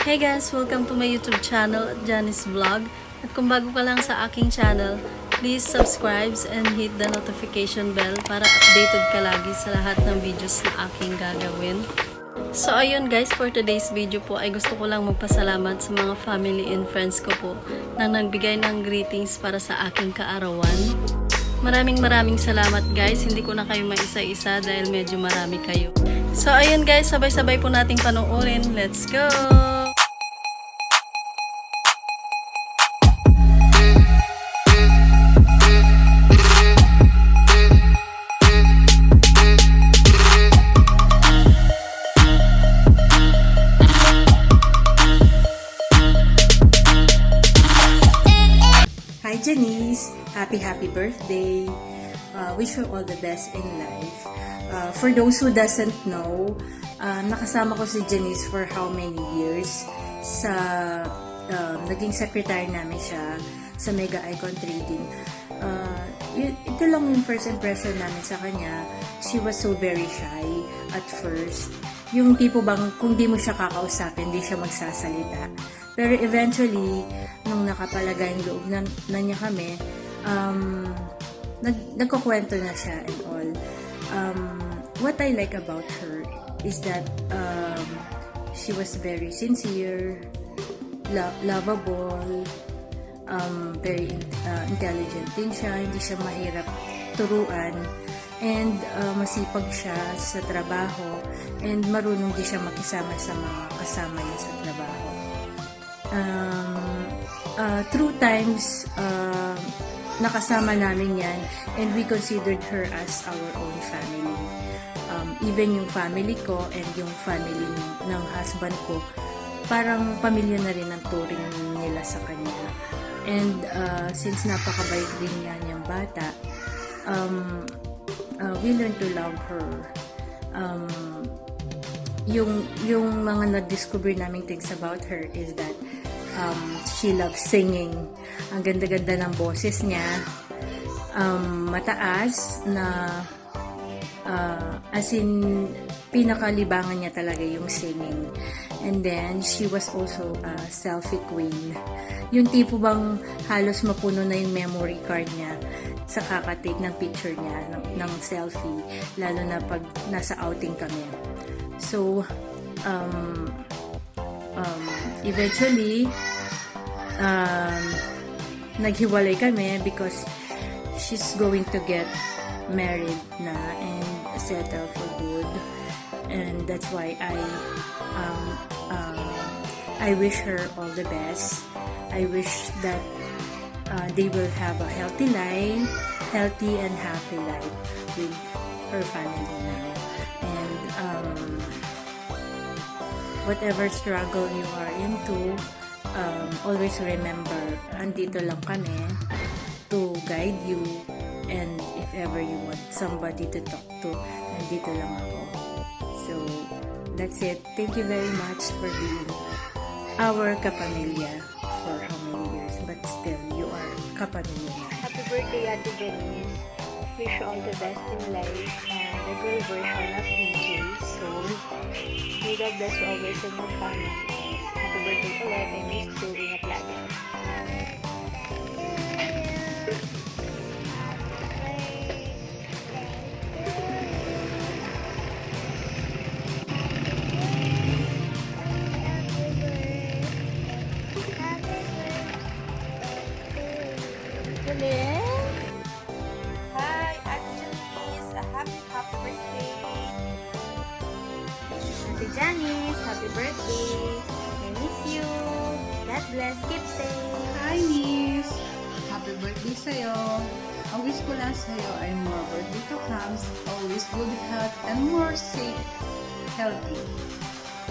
Hey guys! Welcome to my YouTube channel, Janice Vlog. At kung bago ka lang sa aking channel, please subscribe and hit the notification bell para updated ka lagi sa lahat ng videos na aking gagawin. So ayun guys, for today's video po ay gusto ko lang magpasalamat sa mga family and friends ko po na nagbigay ng greetings para sa aking kaarawan. Maraming salamat guys, hindi ko na kayo maisa-isa dahil medyo marami kayo. So ayun guys, sabay-sabay po nating panoorin. Let's go! Hi Janice! Happy birthday! Wish you all the best in life. For those who doesn't know, nakasama ko si Janice for how many years sa naging secretary namin siya sa Mega Icon Trading. Ito lang yung first impression namin sa kanya. She was so very shy at first. Yung tipo bang kung di mo siya kakausapin, di siya magsasalita. Pero eventually, nung nakapalagay yung loob na niya kami, nagkukwento na siya and all. What I like about her is that she was very sincere, lovable, very intelligent din siya, hindi siya mahirap turuan, and masipag siya sa trabaho, and marunong din siya makisama sa mga kasama niya sa trabaho. Through times, nakasama namin yan, and we considered her as our own family. Even yung family ko and yung family ng husband ko, parang pamilya na rin ang turing nila sa kanya. And since napakabait din niya niyang bata, we learned to love her. Yung mga na-discover naming things about her is that she loves singing. Ang ganda-ganda ng boses niya. Mataas na as in pinakalibangan niya talaga yung singing. And then she was also a selfie queen. Yung tipo bang halos mapuno na yung memory card niya sa kakatake ng picture niya ng selfie, lalo na pag nasa outing kami. So eventually naghiwalay kami because she's going to get married na and settle for good, and that's why I wish her all the best. I wish that they will have a healthy and happy life with her family now, and whatever struggle you are into, always remember, andito lang kami to guide you, and if ever you want somebody to talk to, nandito lang ako. So, that's it. Thank you very much for being our kapamilya for how many years, but still, you are kapamilya. Happy birthday, Ate Janice. Wish you all the best in life and a good version of EJ. So, may God bless you always in your family. Happy birthday ulit and miss you. Ingat lagi. Hi, Ate Janice! Happy birthday! Ate Janice, happy birthday. I miss you. God bless. Keep safe. Hi, Miss! Happy birthday sa'yo! Ang wish ko lang sa'yo ay more birthday to come, always good health, and more safe, healthy.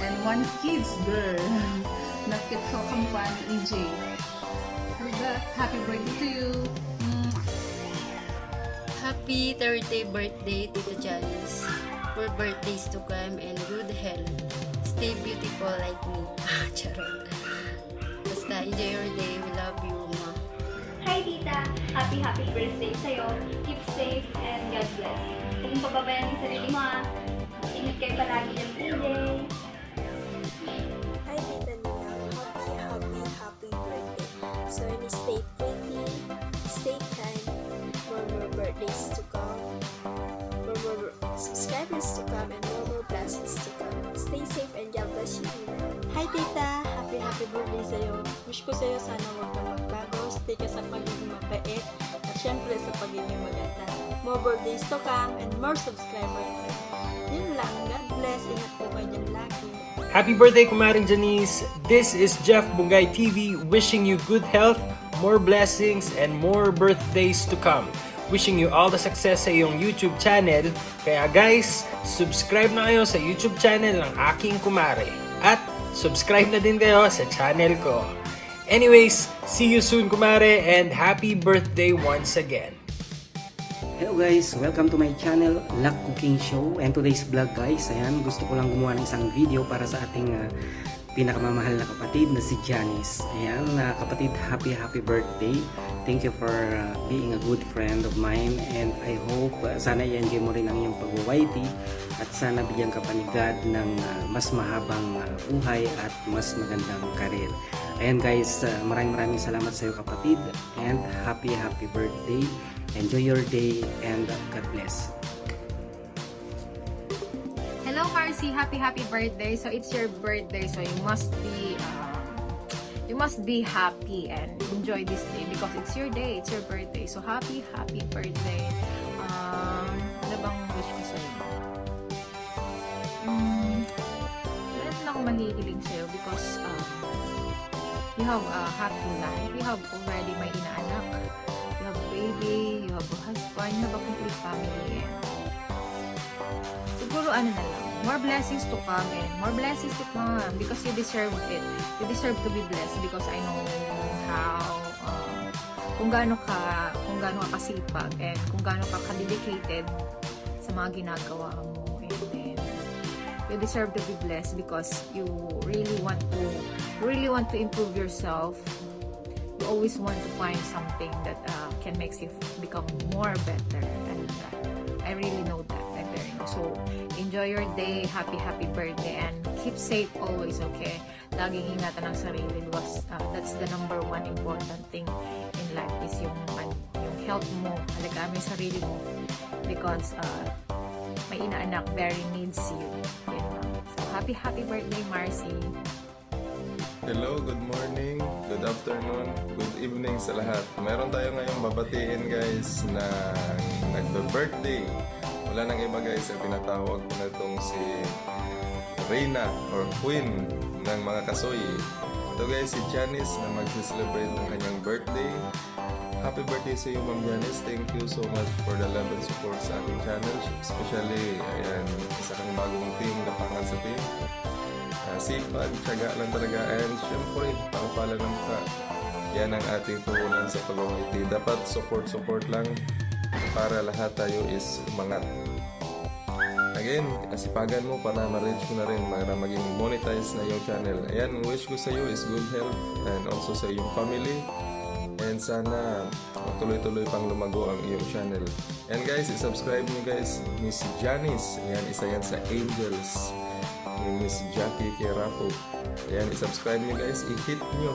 And one kids, girl! Nakit ko kampanya, EJ. With that, happy birthday to you! Happy 30th birthday, Tita Janice. For birthdays to come and good health. Stay beautiful like me. Charot. Basta enjoy your day. We love you, Ma. Hi Tita! Happy birthday sa'yo. Keep safe and God bless. Huwag mong pababayaan yung sarili mo ha. Ingat kayo palagi dyan, PJ. Hi, Tita Nina. Hi tita, happy birthday sa'yo. Wish ko sa'yo sana huwag kang magbago, stay ka sa pagiging mabait, at syempre sa pagiging maganda. More birthdays to come and more subscribers. Yun lang, God bless, ingat po kayo dyan lagi. Happy birthday, Kumaring Janice! This is Jeff Bungay TV wishing you good health, more blessings, and more birthdays to come. Wishing you all the success sa iyong YouTube channel. Kaya guys, subscribe na kayo sa YouTube channel ng aking kumare. At subscribe na din kayo sa channel ko. Anyways, see you soon, kumare, and happy birthday once again. Hello guys, welcome to my channel, Luck Cooking Show. And today's vlog guys, ayan, gusto ko lang gumawa ng isang video para sa ating pinakamamahal na kapatid na si Janice. Ayan, kapatid, happy birthday. Thank you for being a good friend of mine, and I hope sana i-enjoy mo rin ang iyong pag-YT at sana bigyan ka pa ni God ng mas mahabang buhay at mas magandang karir. Ayan guys, maraming salamat sa iyo kapatid, and happy birthday. Enjoy your day and God bless. Hello Marcy, happy birthday. So it's your birthday, so you must be happy and enjoy this day because it's your day, it's your birthday. So happy birthday. Ano bang wish ko sa'yo? Lahat lang mahihiling sa'yo because you have a happy life. You have already may inaanak. You have a baby, you have a husband, you have a complete family. And siguro ano na lang, more blessings to come and more blessings to come because you deserve it. You deserve to be blessed because I know how kung gaano ka kasipag and kung gaano ka dedicated sa mga ginagawa mo, and then you deserve to be blessed because you really want to improve yourself. You always want to find something that can make you become more better, and I really know that. I very know. So enjoy your day, happy birthday, and keep safe always, okay? Laging ingatan ang sarili because that's the number one important thing in life is yung health mo, alagaan mo yung sarili mo because may inaanak very needs you. Yun lang. So happy birthday, Marcy. Hello, good morning, good afternoon, good evening sa lahat. Meron tayo ngayong babatiin guys na nagbe-birthday. Wala nang iba guys, ang tinatawag ko na itong si Reyna or Queen ng mga kasoy. Ito guys, si Janice na mag-celebrate ng kanyang birthday. Happy birthday sa iyo, Ma'am Janice. Thank you so much for the love and support sa aking channel. Especially, ayan, isa kang bagong team, Gapangan sa team. Sipag, tiyaga lang talaga, and syempre, pangpala ng mukha. Yan ang ating puhunan sa pag-YT. Dapat support lang para lahat tayo is umangat. Again, kasipagan mo para ma-reach mo na rin, para maging monetize na yung channel. Ayan, wish ko sa iyo is good health and also sa iyong family. And sana tuloy-tuloy pang lumago ang iyong channel. And guys, i-subscribe nyo guys, Miss Janice. Ayan, isa yan sa Angels. Miss Jackie Kerapo. Ayan, i-subscribe nyo guys, i-hit nyo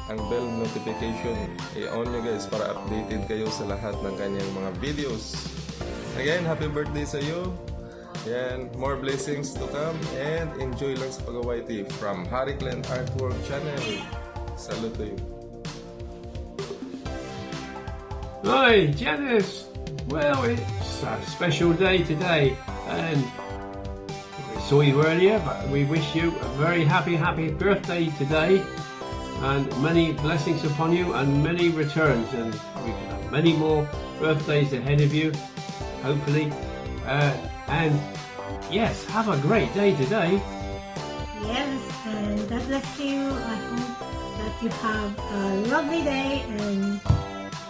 ang bell notification, i-on nyo guys para updated kayo sa lahat ng kanyang mga videos. Again, happy birthday sa iyo. Ayan, more blessings to come and enjoy lang sa pag-YT from Harikland Artwork Channel. Salute to you. Hi Janice! Well, it's a special day today and saw you earlier, but we wish you a very happy birthday today, and many blessings upon you and many returns, and we can have many more birthdays ahead of you, hopefully. And yes, have a great day today. Yes, and God bless you. I hope that you have a lovely day, and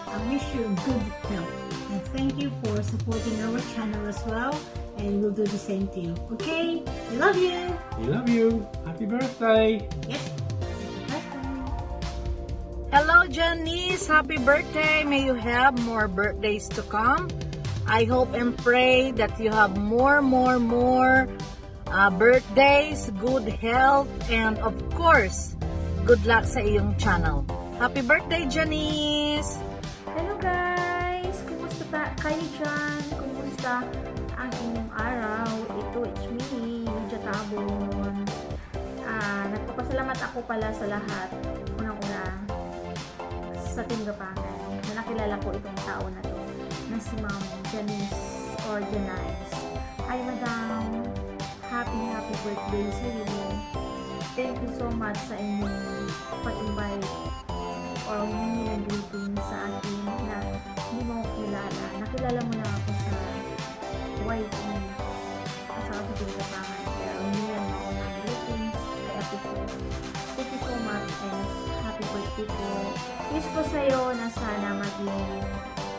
I wish you good health. And thank you for supporting our channel as well. And we'll do the same to you. Okay? We love you. We love you. Happy birthday. Yes. Happy birthday. Hello, Janice. Happy birthday. May you have more birthdays to come. I hope and pray that you have more birthdays, good health, and of course, good luck sa iyong channel. Happy birthday, Janice. Hello guys! Kumusta kayo dyan? Kumusta ang inyong araw? It's me, Medyo Tabon. Salamat ako pala sa lahat. Unang-una sa Team Gapangan na nakilala ko itong tao na to na si Ma'am Janice or Janice. Hi Madam, happy birthday sa iyo. Thank you so much sa inyong pag-invite or humingi ng greeting sa akin na hindi mo ako kilala. Nakilala mo na ako sa YT at saka sa Team Gapangan. Pero humingi mo ako ng greetings. I appreciate it. Thank you so much and happy birthday po. Wish ko sa'yo na sana maging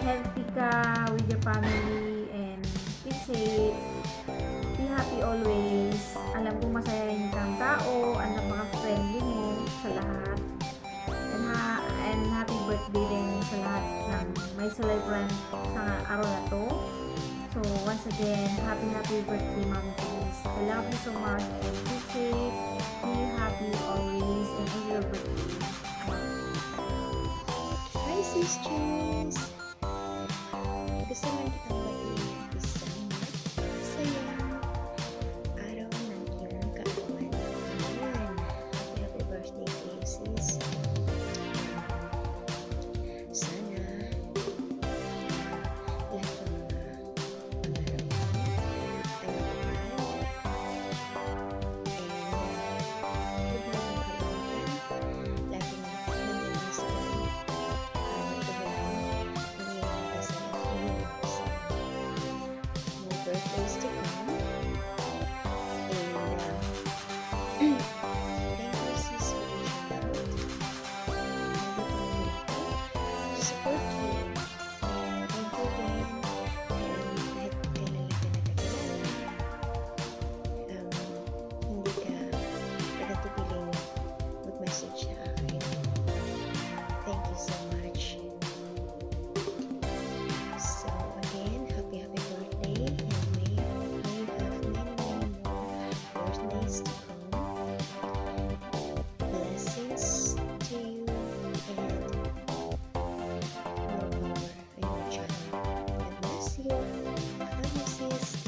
healthy ka with your family and be safe. Be happy always. Alam kong masayahin kang tao, ang napaka-friendly mo sa lahat. And happy birthday din sa lahat ng may celebrant sa araw na to. So once again, happy birthday Ma'am Janice. I love you so much. Be safe, be happy always, and enjoy your birthday. Hi sisters! Gusto lang kitang batiin isang masayang araw ng iyong kaarawan. Happy birthday to you, sis. Sana lahat ng mga pangarap mo ay matupad. And huwag na lang kalimutan, lagi na nandun more birthdays to come. And thank you sis for reaching out. To support you. And thank you din. And kahit kailan lang ka nakakilala, hindi ka nagatupiling mag-message sa akin. Thank you so much. So again, happy birthday, and may you have many more birthdays to come. Blessings to you and more power in your channel. God bless you. Love you, sis.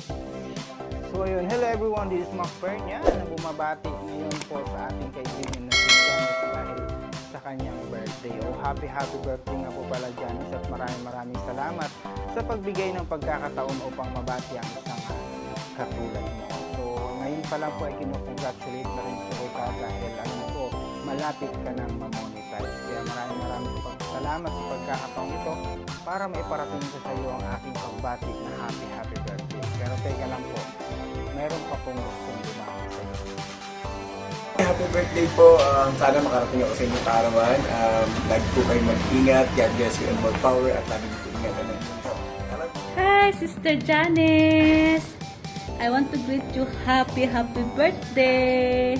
So ayun, hello everyone, this is Mac Pernia na bumabati ngayon po sa ating kaibigan na si Janice dahil sa kanyang birthday. Happy birthday nga po pala Janice at maraming salamat sa pagbigay ng pagkakataon upang mabati ang isang katulad mo. So ngayon pa lang po ay kinukongratulate na rin po kita dahil alam ko malapit ka nang ma-monetize. Kaya maraming salamat sa pagkakataon ito para maiparating ko sa iyo ang aking pagbati na happy birthday. Pero teka lang po, meron pa pong gustong dumami sa iyo. Happy birthday po. Sana makarating ako sa inyong kaarawan. Lagi po kayo mag-ingat. God bless you and more power. At lagi po ingat. Hi, Sister Janice! I want to greet you happy birthday!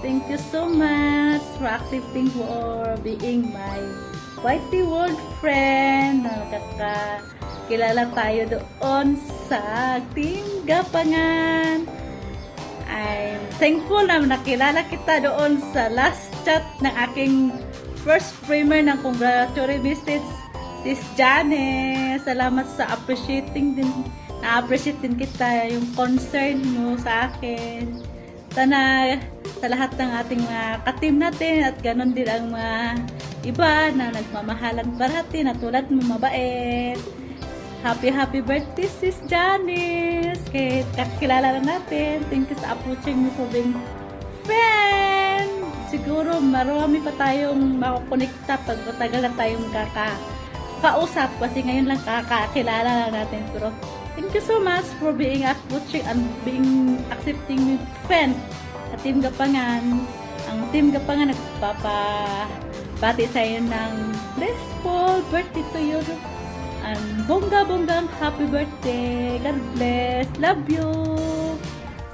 Thank you so much for accepting for being my Whitey World friend. Nakakilala tayo doon sa Team Gapangan. I'm thankful na nakilala kita doon sa last chat ng aking first primer ng congratulatory message, Sis Janice. Salamat sa appreciating din. Na-appreciate din kita yung concern mo sa akin. Sana sa lahat ng ating ka-team natin at ganon din ang mga iba na nagmamahalan parati na tulad mo mabait. Happy birthday Sis Janice! Kahit kakilala lang natin. Thank you sa approaching me for being friend. Siguro marami pa tayong makakonekta pag matagal na tayong kakausap kasi ngayon lang kakakilala lang natin. Pero thank you so much for being approaching and being accepting me friend at Team Gapangan. Ang Team Gapangan nagpapabati sa iyo ng blissful birthday to you. And bongga-bonggang happy birthday. God bless. Love you.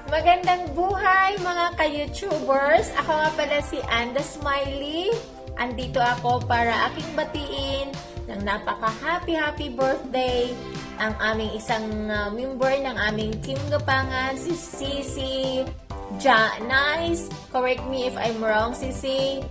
Magandang buhay mga ka-YouTubers. Ako nga pala si Anda Smiley. Andito ako para aking batiin ng napaka-happy birthday ang aming isang member ng aming Team Gapangan, si Sisi Janice. Correct me if I'm wrong, Sisi,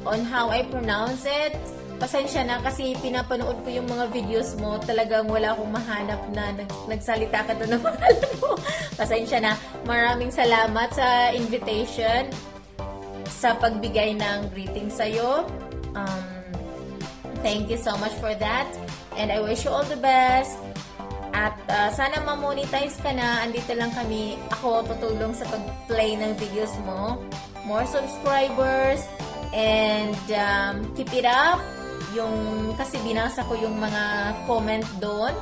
on how I pronounce it. Pasensya na kasi pinapanood ko yung mga videos mo. Talagang wala akong mahanap na nagsalita ka doon ng pangalan mo. Pasensya na. Maraming salamat sa invitation. sa pagbigay ng greeting sa'yo. Thank you so much for that. And I wish you all the best. At sana ma-monetize ka na. Andito lang kami. Ako tutulong sa pag-play ng videos mo. More subscribers. And keep it up. Kasi binasa ko yung mga comment doon.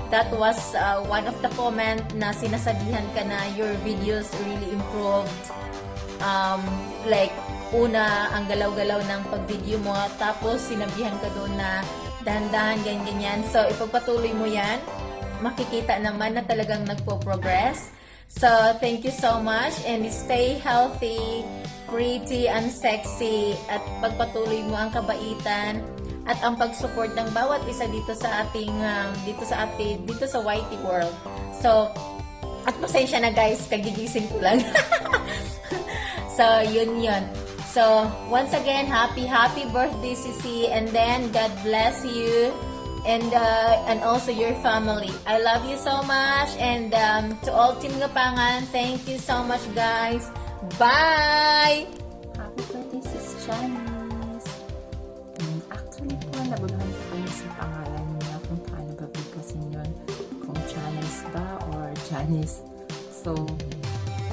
That was one of the comment na sinasabihan ka na your videos really improved. Like, una, ang galaw-galaw ng pag-video mo. Tapos, sinabihan ka doon na dahan-dahan, ganyan-ganyan. So, ipagpatuloy mo yan. Makikita naman na talagang nagpo-progress. So, thank you so much. And stay healthy, pretty, and sexy. At pagpatuloy mo ang kabaitan at ang pag-support ng bawat isa dito sa ating dito sa YT World. So, at pasensya na guys, kagigising ko lang. So, yun. So, once again, happy birthday, Sisi, and then God bless you and also your family. I love you so much, and to all Team Gapangan, thank you so much, guys. Bye! Happy birthday, Sis Janice! Actually po, nabuluhan ko kayo sa pangalan niya kung paano ba bigkasin yun. Kung Janice ba or Janice. So,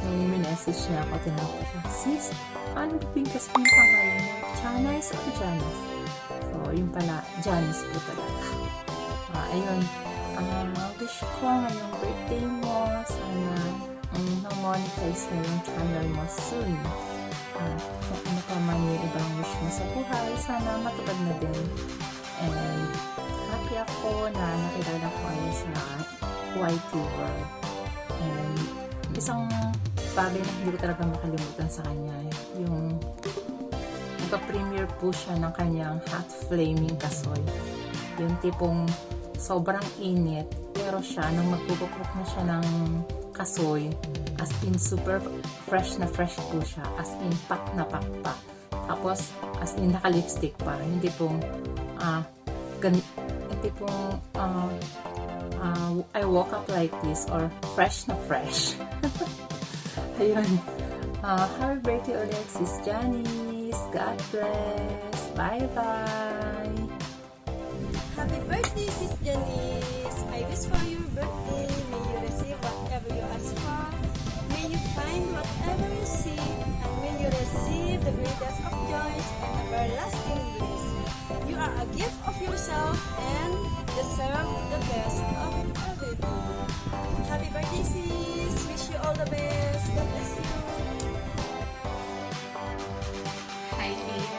nung minessage niya ako, tinawag ko siya, Sis, paano ba bigkasin yung pangalan mo? Janice or Janice? So, yung pala, Janice po talaga. Ayun, wish ko ngayong birthday mo, sana ma-monetize na yung channel mo soon. Kung ano pa man yung ibang wish mo sa buhay, sana matupad na din. And happy ako na nakilala ko kayo sa YT World. And isang bagay na hindi ko talaga makalimutan sa kanya, yung nagpa-premiere po siya ng kanyang hot flaming kasoy. Yung tipong sobrang init, pero siya, nung magbubukrok na siya ng kasoy, as in super fresh na fresh po siya, as in pak na pak pa. Tapos, as in naka-lipstick pa. Yung tipong, I woke up like this, or fresh na fresh. Ayun. Happy birthday ulit, Sis Janice. God bless. Bye-bye. Happy birthday, Sis Janice! I wish for your birthday, may you receive whatever you ask for, may you find whatever you seek, and may you receive the greatest of joys and everlasting bliss. You are a gift of yourself and deserve the best of everything. Happy birthday, sis! Wish you all the best. God bless you. Hi, sis.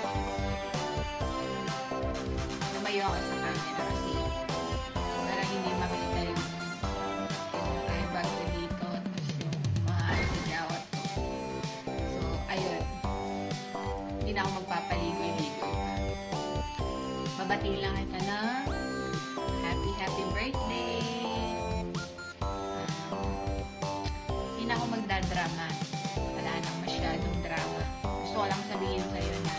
Lumayo ako sa camera kasi para hindi makita yung airbag ko dito tapos yung mga jawat ko. So, ayun. Hindi na ako magpapaligoy-ligoy pa. Babati lang ito na happy birthday. Hindi na ako magdadrama. Wala nang masyadong drama. Gusto ko lang sabihin sa'yo na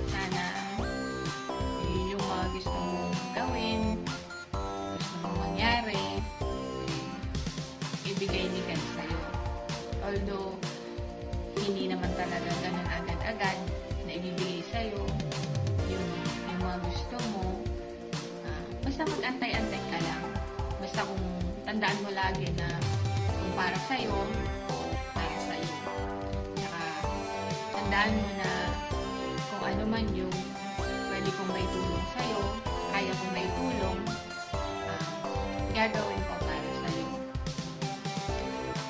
sana yung mga gusto mong gawin, gusto mong mangyari, ibigay ni God sa'yo. Although, hindi naman talaga ganun agad-agad na ibibigay sa'yo yung mga gusto mo. Basta mag-antay-antay ka lang. Basta kung tandaan mo lagi na kung para sa'yo, para sa'yo. Saka, tandaan mo na kung ano man yung pwede kong may tulong sa'yo, kaya kong may tulong, gagawin ko para sa'yo.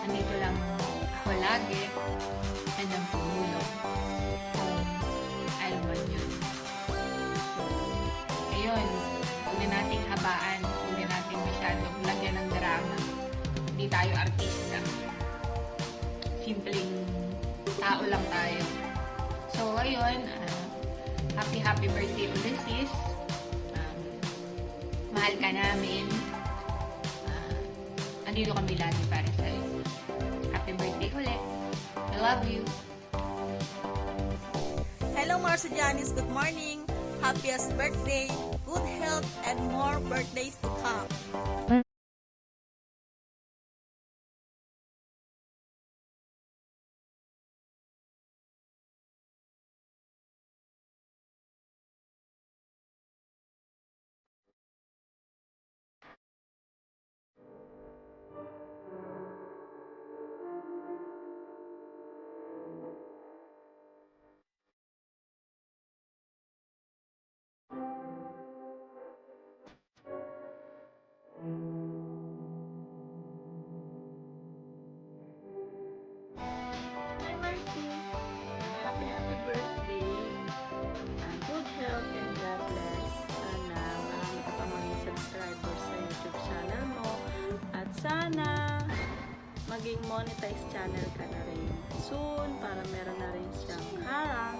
Andito lang ako lagi, handang tumulong kung ano man yun. So, ayun, huwag na nating habaan, huwag na nating masyadong lagyan ng drama. Hindi tayo artista. Simpleng tao lang tayo. So, ayun, happy birthday ulit, sis. Mahal ka namin. Andito kami lagi para sa'yo. Happy birthday ulit. I love you. Hello, Marcia Janice. Good morning. Happiest birthday, good health, and more birthdays to come. sana maging monetized channel ka na rin soon para meron na rin siyang harang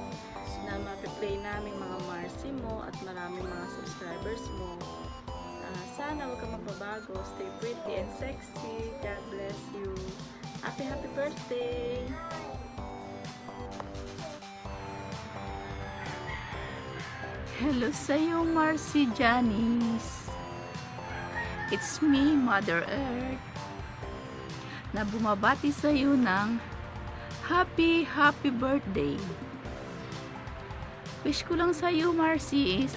na mapiplay namin mga Marcy mo at maraming mga subscribers mo. Sana huwag kang magbabago. Stay pretty and sexy. God bless you. Happy birthday! Hello sa'yo, Marcy Janice. It's me, Mother Earth, na bumabati sa'yo ng happy birthday. Wish ko lang sa'yo, Marcy, is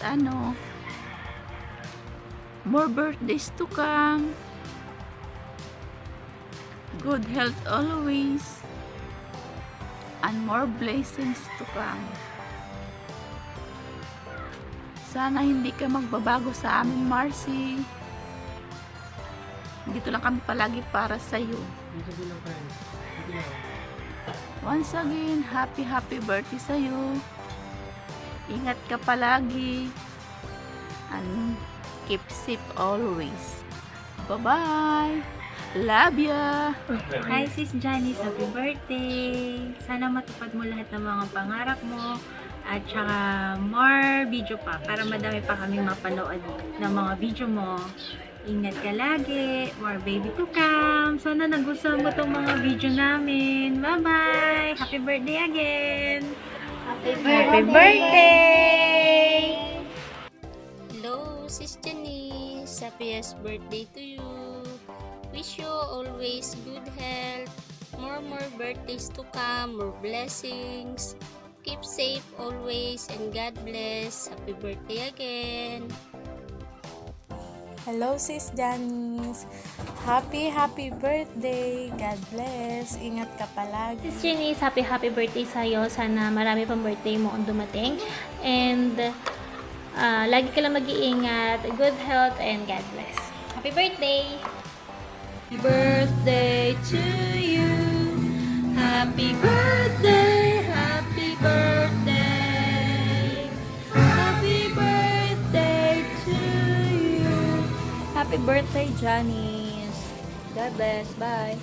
more birthdays to come. Good health always. And more blessings to come. Sana hindi ka magbabago sa amin, Marcy. Dito lang kami palagi para sa'yo. Once again, happy birthday sa'yo. Ingat ka palagi. And keep safe always. Bye-bye. Love ya. Hi Sis Janice, happy birthday! Sana matupad mo lahat ng mga pangarap mo at saka more video pa para madami pa kaming mapanood ng mga video mo. Ingat ka lagi, more baby to come. Sana nagustuhan mo tong mga video namin. Bye-bye! Happy birthday again! Happy birthday! Hello, Sis Janice. Happiest birthday to you. Wish you always good health, more birthdays to come, more blessings. Keep safe always and God bless. Happy birthday again. Hello Sis Janice. Happy birthday. God bless. Ingat ka palagi. Sis Janice, happy birthday sa'yo. Sana marami pang birthday mo ang dumating. And lagi ka lang mag-iingat. Good health and God bless. Happy birthday! Happy birthday to you. Happy birthday, happy birthday. Happy birthday to you. Happy birthday, Janice. God bless. Bye.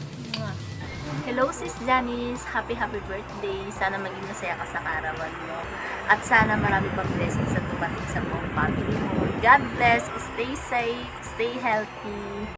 Hello Sis Janice, happy birthday. Sana maging masaya ka sa karawan mo. At sana marami pang blessings sa dumating sa buong family mo. God bless, stay safe, stay healthy.